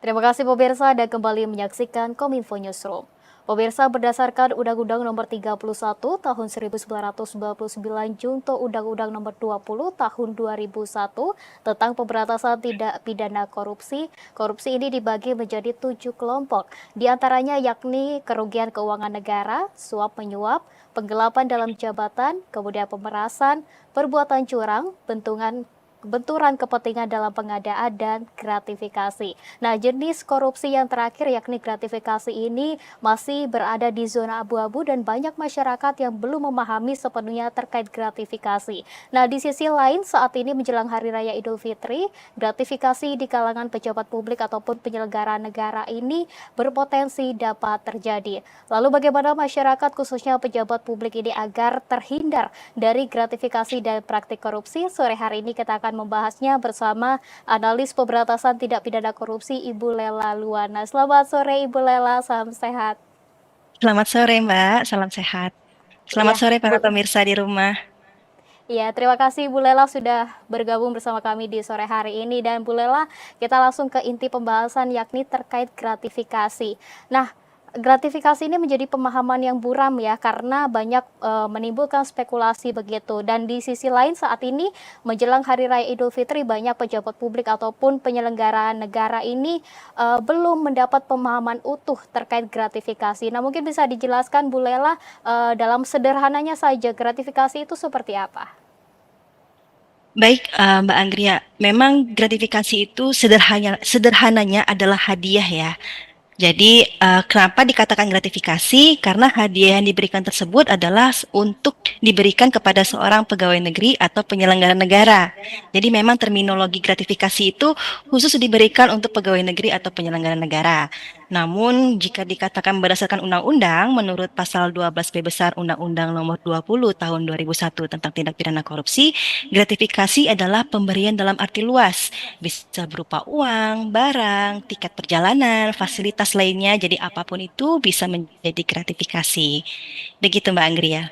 Terima kasih pemirsa dan kembali menyaksikan Kominfo Newsroom. Pemirsa, berdasarkan Undang-Undang Nomor 31 Tahun 1999 junto Undang-Undang Nomor 20 Tahun 2001 tentang pemberantasan tindak pidana korupsi, korupsi ini dibagi menjadi 7 kelompok, diantaranya yakni kerugian keuangan negara, suap menyuap, penggelapan dalam jabatan, kemudian pemerasan, perbuatan curang, benturan kepentingan dalam pengadaan dan gratifikasi. Nah, jenis korupsi yang terakhir yakni gratifikasi ini masih berada di zona abu-abu dan banyak masyarakat yang belum memahami sepenuhnya terkait gratifikasi. Nah, di sisi lain saat ini menjelang Hari Raya Idul Fitri, gratifikasi di kalangan pejabat publik ataupun penyelenggara negara ini berpotensi dapat terjadi. Lalu bagaimana masyarakat khususnya pejabat publik ini agar terhindar dari gratifikasi dan praktik korupsi? Sore hari ini kita akan membahasnya bersama analis pemberantasan tindak pidana korupsi Ibu Lela Luana. Selamat sore Ibu Lela, salam sehat. Selamat sore Mbak, salam sehat. Selamat Iya, sore para Bu. pemirsa di rumah. Iya, terima kasih Bu Lela sudah bergabung bersama kami di sore hari ini. Dan Bu Lela, kita langsung ke inti pembahasan yakni terkait gratifikasi. Nah, gratifikasi ini menjadi pemahaman yang buram ya karena banyak menimbulkan spekulasi begitu. Dan di sisi lain saat ini menjelang Hari Raya Idul Fitri banyak pejabat publik ataupun penyelenggara negara ini belum mendapat pemahaman utuh terkait gratifikasi. Nah, mungkin bisa dijelaskan Bu Lela dalam sederhananya saja gratifikasi itu seperti apa? Baik, Mbak Anggria, memang gratifikasi itu sederhananya adalah hadiah ya. Jadi, kenapa dikatakan gratifikasi? Karena hadiah yang diberikan tersebut adalah untuk diberikan kepada seorang pegawai negeri atau penyelenggara negara. Jadi memang terminologi gratifikasi itu khusus diberikan untuk pegawai negeri atau penyelenggara negara. Namun, jika dikatakan berdasarkan undang-undang, menurut pasal 12B besar Undang-Undang Nomor 20 Tahun 2001 tentang tindak pidana korupsi, gratifikasi adalah pemberian dalam arti luas, bisa berupa uang, barang, tiket perjalanan, fasilitas lainnya, jadi apapun itu bisa menjadi gratifikasi. Begitu Mbak Anggria.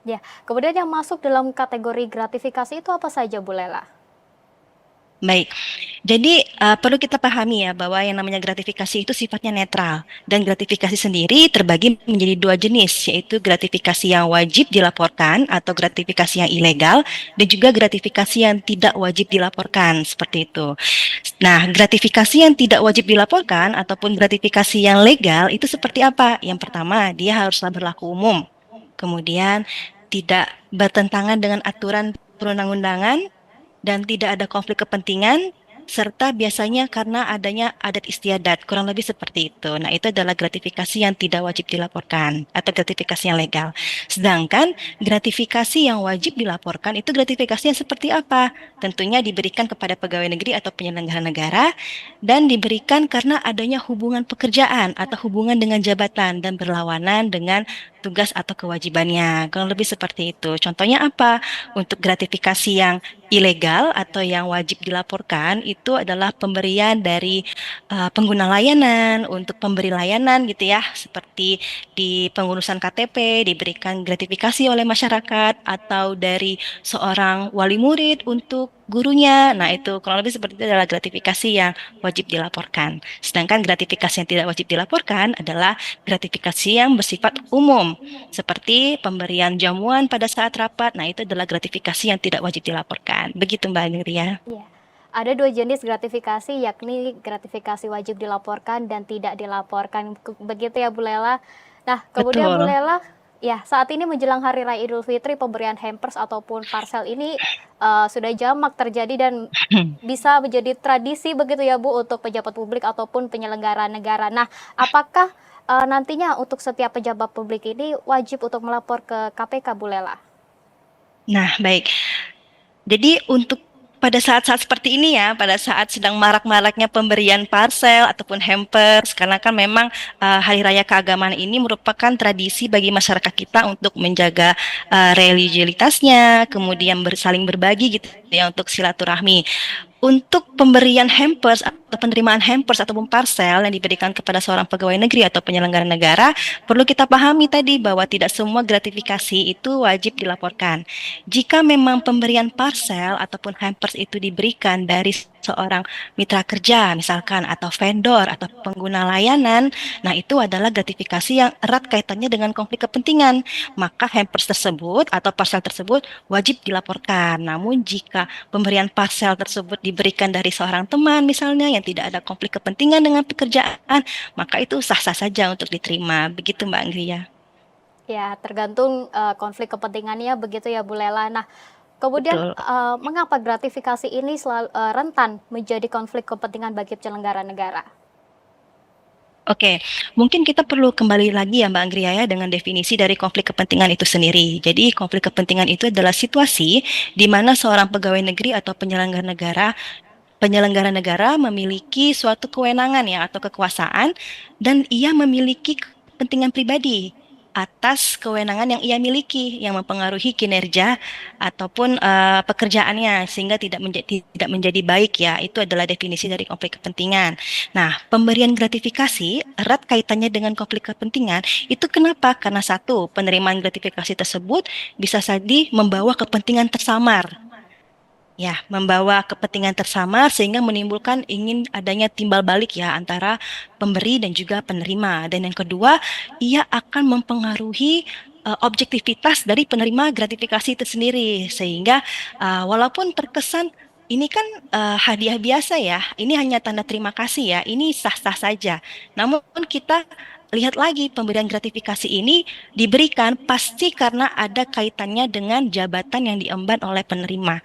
Ya, kemudian yang masuk dalam kategori gratifikasi itu apa saja Bu Lela? Baik, jadi perlu kita pahami ya bahwa yang namanya gratifikasi itu sifatnya netral dan gratifikasi sendiri terbagi menjadi dua jenis, yaitu gratifikasi yang wajib dilaporkan atau gratifikasi yang ilegal dan juga gratifikasi yang tidak wajib dilaporkan seperti itu. Nah, gratifikasi yang tidak wajib dilaporkan ataupun gratifikasi yang legal itu seperti apa? Yang pertama, dia haruslah berlaku umum. Kemudian tidak bertentangan dengan aturan perundang-undangan dan tidak ada konflik kepentingan, serta biasanya karena adanya adat istiadat, kurang lebih seperti itu. Nah, itu adalah gratifikasi yang tidak wajib dilaporkan atau gratifikasi yang legal. Sedangkan gratifikasi yang wajib dilaporkan itu gratifikasi yang seperti apa? Tentunya diberikan kepada pegawai negeri atau penyelenggara negara dan diberikan karena adanya hubungan pekerjaan atau hubungan dengan jabatan dan berlawanan dengan tugas atau kewajibannya. Kurang lebih seperti itu. Contohnya apa? Untuk gratifikasi yang ilegal atau yang wajib dilaporkan itu adalah pemberian dari pengguna layanan untuk pemberi layanan gitu ya, seperti di pengurusan KTP diberikan gratifikasi oleh masyarakat atau dari seorang wali murid untuk gurunya. Nah, itu kurang lebih seperti itu adalah gratifikasi yang wajib dilaporkan. Sedangkan gratifikasi yang tidak wajib dilaporkan adalah gratifikasi yang bersifat umum, seperti pemberian jamuan pada saat rapat. Nah, itu adalah gratifikasi yang tidak wajib dilaporkan. Begitu Mbak Nurya. Iya. Ada dua jenis gratifikasi, yakni gratifikasi wajib dilaporkan dan tidak dilaporkan. Begitu ya Bu Lela. Nah, kemudian Bu Betul. Lela, ya saat ini menjelang Hari Raya Idul Fitri, pemberian hampers ataupun parcel ini sudah jamak terjadi dan bisa menjadi tradisi begitu ya Bu untuk pejabat publik ataupun penyelenggara negara. Nah, apakah nantinya untuk setiap pejabat publik ini wajib untuk melapor ke KPK Bu Lela? Nah, baik. Jadi untuk pada saat-saat seperti ini ya, pada saat sedang marak-maraknya pemberian parcel ataupun hampers, karena kan memang Hari Raya Keagamaan ini merupakan tradisi bagi masyarakat kita untuk menjaga religiulitasnya, kemudian saling berbagi gitu ya untuk silaturahmi. Untuk pemberian hampers atau penerimaan hampers ataupun parcel yang diberikan kepada seorang pegawai negeri atau penyelenggara negara, perlu kita pahami tadi bahwa tidak semua gratifikasi itu wajib dilaporkan. Jika memang pemberian parcel ataupun hampers itu diberikan dari seorang mitra kerja misalkan atau vendor atau pengguna layanan, nah itu adalah gratifikasi yang erat kaitannya dengan konflik kepentingan. Maka hampers tersebut atau parcel tersebut wajib dilaporkan. Namun jika pemberian parcel tersebut diberikan dari seorang teman misalnya yang tidak ada konflik kepentingan dengan pekerjaan, maka itu sah-sah saja untuk diterima. Begitu Mbak Anggria. Ya, tergantung konflik kepentingannya begitu ya Bu Lela. Nah, kemudian Betul. mengapa gratifikasi ini selalu rentan menjadi konflik kepentingan bagi penyelenggara negara? Oke, mungkin kita perlu kembali lagi ya Mbak Anggria ya dengan definisi dari konflik kepentingan itu sendiri. Jadi konflik kepentingan itu adalah situasi di mana seorang pegawai negeri atau penyelenggara negara memiliki suatu kewenangan ya atau kekuasaan dan ia memiliki kepentingan pribadi atas kewenangan yang ia miliki yang mempengaruhi kinerja ataupun pekerjaannya sehingga tidak menjadi baik ya. Itu adalah definisi dari konflik kepentingan. Nah, pemberian gratifikasi erat kaitannya dengan konflik kepentingan. Itu kenapa? Karena satu, penerimaan gratifikasi tersebut bisa saja membawa kepentingan tersamar. Ya, membawa kepentingan tersamar sehingga menimbulkan ingin adanya timbal balik ya antara pemberi dan juga penerima. Dan yang kedua, ia akan mempengaruhi objektivitas dari penerima gratifikasi itu sendiri. Sehingga walaupun terkesan ini kan hadiah biasa ya, ini hanya tanda terima kasih ya, ini sah-sah saja. Namun kita lihat lagi pemberian gratifikasi ini diberikan pasti karena ada kaitannya dengan jabatan yang diemban oleh penerima.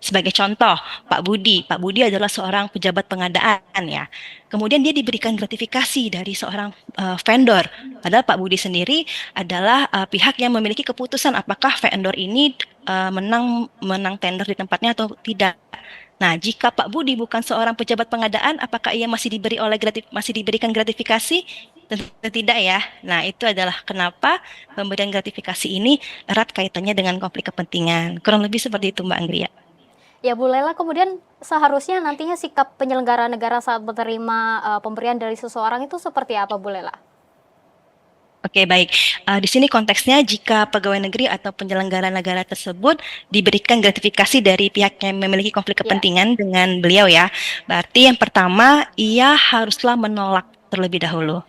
Sebagai contoh, Pak Budi. Pak Budi adalah seorang pejabat pengadaan ya. Kemudian dia diberikan gratifikasi dari seorang vendor. Padahal Pak Budi sendiri adalah pihak yang memiliki keputusan apakah vendor ini menang tender di tempatnya atau tidak. Nah, jika Pak Budi bukan seorang pejabat pengadaan, apakah ia masih diberikan gratifikasi? Tentu tidak ya. Nah, itu adalah kenapa pemberian gratifikasi ini erat kaitannya dengan konflik kepentingan. Kurang lebih seperti itu Mbak Anggria. Ya Bu Lela, kemudian seharusnya nantinya sikap penyelenggara negara saat menerima pemberian dari seseorang itu seperti apa Bu Lela? Oke, baik. Di sini konteksnya jika pegawai negeri atau penyelenggara negara tersebut diberikan gratifikasi dari pihak yang memiliki konflik Ya, kepentingan dengan beliau ya. Berarti yang pertama, ia haruslah menolak terlebih dahulu.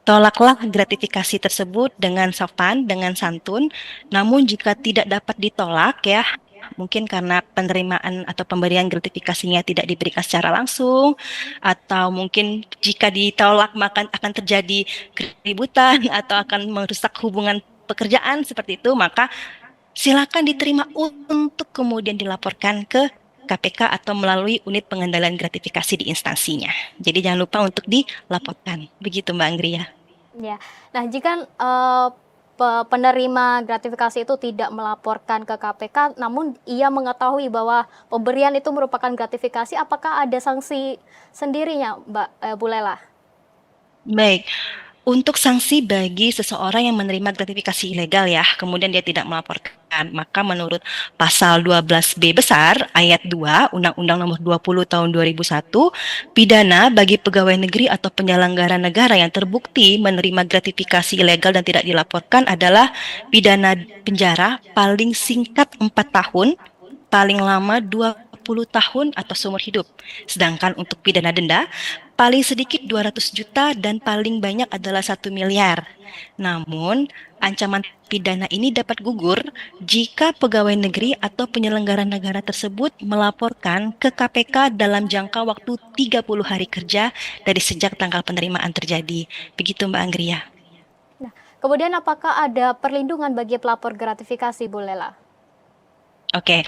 Tolaklah gratifikasi tersebut dengan sopan, dengan santun. Namun jika tidak dapat ditolak ya, mungkin karena penerimaan atau pemberian gratifikasinya tidak diberikan secara langsung, atau mungkin jika ditolak maka akan terjadi keributan atau akan merusak hubungan pekerjaan seperti itu, maka silakan diterima untuk kemudian dilaporkan ke KPK atau melalui unit pengendalian gratifikasi di instansinya. Jadi jangan lupa untuk dilaporkan. Begitu Mbak Anggria. ya. Nah, jika penerima gratifikasi itu tidak melaporkan ke KPK, namun ia mengetahui bahwa pemberian itu merupakan gratifikasi, apakah ada sanksi sendirinya, Mbak Bu Lela? Baik, untuk sanksi bagi seseorang yang menerima gratifikasi ilegal ya, kemudian dia tidak melaporkan, maka menurut pasal 12B besar ayat 2 Undang-Undang Nomor 20 Tahun 2001, pidana bagi pegawai negeri atau penyelenggara negara yang terbukti menerima gratifikasi ilegal dan tidak dilaporkan adalah pidana penjara paling singkat 4 tahun, paling lama 20 tahun atau seumur hidup. Sedangkan untuk pidana denda, paling sedikit 200 juta dan paling banyak adalah 1 miliar. Namun, ancaman pidana ini dapat gugur jika pegawai negeri atau penyelenggara negara tersebut melaporkan ke KPK dalam jangka waktu 30 hari kerja dari sejak tanggal penerimaan terjadi. Begitu Mbak Anggria. Nah, kemudian apakah ada perlindungan bagi pelapor gratifikasi, Bu Lela? Oke,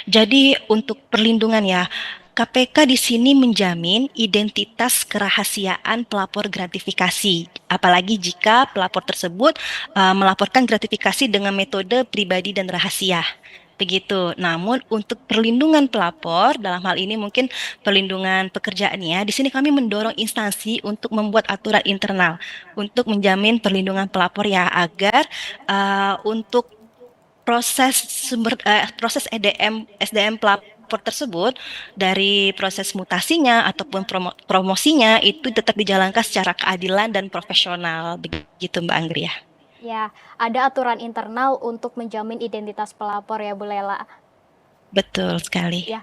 jadi untuk perlindungan ya, KPK di sini menjamin identitas kerahasiaan pelapor gratifikasi, apalagi jika pelapor tersebut melaporkan gratifikasi dengan metode pribadi dan rahasia. Begitu. Namun untuk perlindungan pelapor, dalam hal ini mungkin perlindungan pekerjaannya, di sini kami mendorong instansi untuk membuat aturan internal untuk menjamin perlindungan pelapor ya agar untuk proses SDM pelapor tersebut dari proses mutasinya ataupun promosinya itu tetap dijalankan secara keadilan dan profesional begitu Mbak Anggria. Ya, ada aturan internal untuk menjamin identitas pelapor ya Bu Lela. Betul sekali. Ya,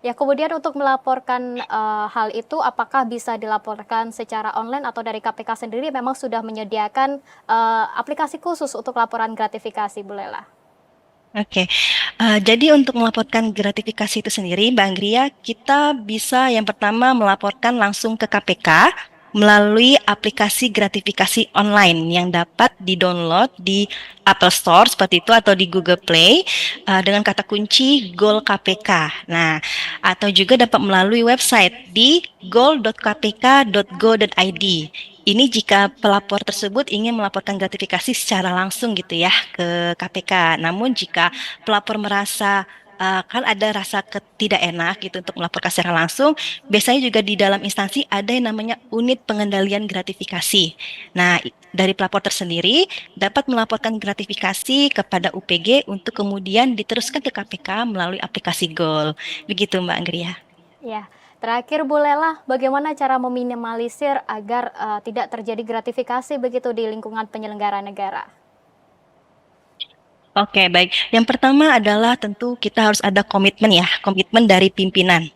Ya, kemudian untuk melaporkan, hal itu apakah bisa dilaporkan secara online atau dari KPK sendiri memang sudah menyediakan, aplikasi khusus untuk laporan gratifikasi, Bu Lela? Oke, jadi untuk melaporkan gratifikasi itu sendiri, Mbak Anggria, kita bisa yang pertama melaporkan langsung ke KPK melalui aplikasi gratifikasi online yang dapat di-download di Apple Store seperti itu atau di Google Play dengan kata kunci Gol KPK. Nah, atau juga dapat melalui website di gol.kpk.go.id. Ini jika pelapor tersebut ingin melaporkan gratifikasi secara langsung gitu ya ke KPK. Namun jika pelapor merasa kan ada rasa tidak enak gitu untuk melaporkan secara langsung, biasanya juga di dalam instansi ada yang namanya unit pengendalian gratifikasi. Nah, dari pelapor tersendiri dapat melaporkan gratifikasi kepada UPG untuk kemudian diteruskan ke KPK melalui aplikasi Gol. Begitu Mbak Anggria. Ya, terakhir Bu Lela, bagaimana cara meminimalisir agar, tidak terjadi gratifikasi begitu di lingkungan penyelenggara negara? Oke, baik. Yang pertama adalah tentu kita harus ada komitmen ya, komitmen dari pimpinan.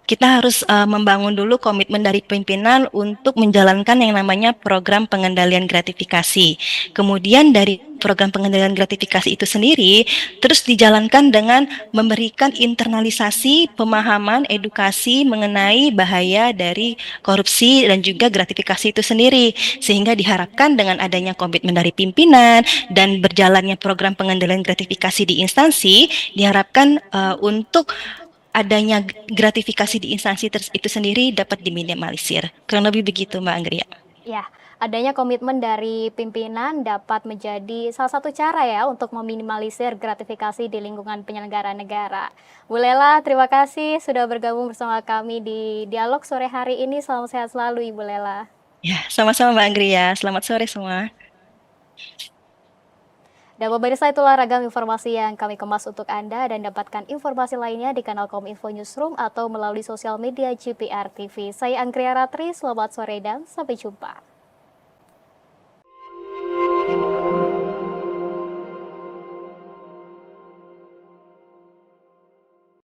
Kita harus membangun dulu komitmen dari pimpinan untuk menjalankan yang namanya program pengendalian gratifikasi. Kemudian dari program pengendalian gratifikasi itu sendiri terus dijalankan dengan memberikan internalisasi pemahaman edukasi mengenai bahaya dari korupsi dan juga gratifikasi itu sendiri. Sehingga diharapkan dengan adanya komitmen dari pimpinan dan berjalannya program pengendalian gratifikasi di instansi, diharapkan untuk adanya gratifikasi di instansi itu sendiri dapat diminimalisir. Kurang lebih begitu, Mbak Anggria. Ya, adanya komitmen dari pimpinan dapat menjadi salah satu cara ya untuk meminimalisir gratifikasi di lingkungan penyelenggara negara. Bu Lela, terima kasih sudah bergabung bersama kami di dialog sore hari ini. Salam sehat selalu, Ibu Lela. Ya, sama-sama Mbak Anggria. Selamat sore semua. Dan pemirsa, itulah ragam informasi yang kami kemas untuk Anda, dan dapatkan informasi lainnya di kanal Kominfo Newsroom atau melalui sosial media GPR TV. Saya Anggria Ratri, selamat sore dan sampai jumpa.